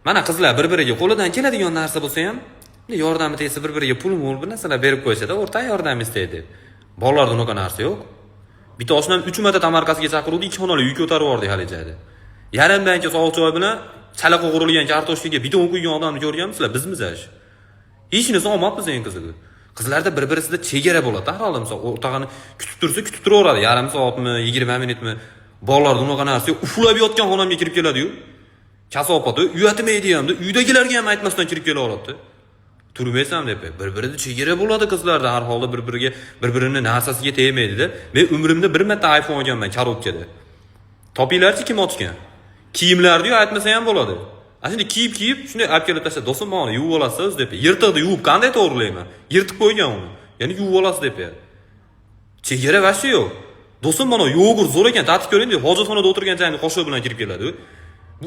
Mana qizlar bir-biriga qo'lidan keladigan narsa bo'lsa ham, yordami tegsa bir-biriga pul-mul bir narsalar berib qo'ysa-da, o'rta yordam istaydi. Bolalarda unaqa narsa yo'q. Bitta oshnam 3 marta tamarkasiga chaqiruvdi, 2 xonali yuk ko'tarib yubordi hali joyda. Yarim banka sovuq choy bilan chalaqa qurilgan kartoshkaga bidon quygan odamni ko'rganmisizlar? Bizmiz ash. Hech narsa olmabmiz eng qizig'i. Qizlarda bir-birisida chegara bo'ladi. Har holda misol o'rtog'ini kutib tursa, kutib turaveradi. Yarim soatmi, 20 minutmi. Bolalarda unaqa narsa uflab yotgan xonamga kirib keladi-yu. Kasofati uyatmaydi hamda uydagilarga ham aytmasdan kirib kelaveradi. Turmaysam deb. Bir-birida chegara bo'ladi qizlarda, har holda bir-birini narsasiga tegmaydi-da. Men umrimda bir marta iPhone olganman korobkada. Topinglarchi kim ochgan? Kiyimlarni aytmasa ham bo'ladi. Ashunda kiyib shunday olib kelib tashlab, do'stim mana yuvib olasiz deb. Yirtiqni yuvib qanday to'g'rilayman? Yirtib qo'ygan uni. Ya'ni yuvib olasiz deb. Chegara vashi yo'q. Do'stim mana yogurt zo'r ekan, tatib ko'ring deb hojatxonada o'tirgan joyini qoshiq bilan kirib keladi. Bu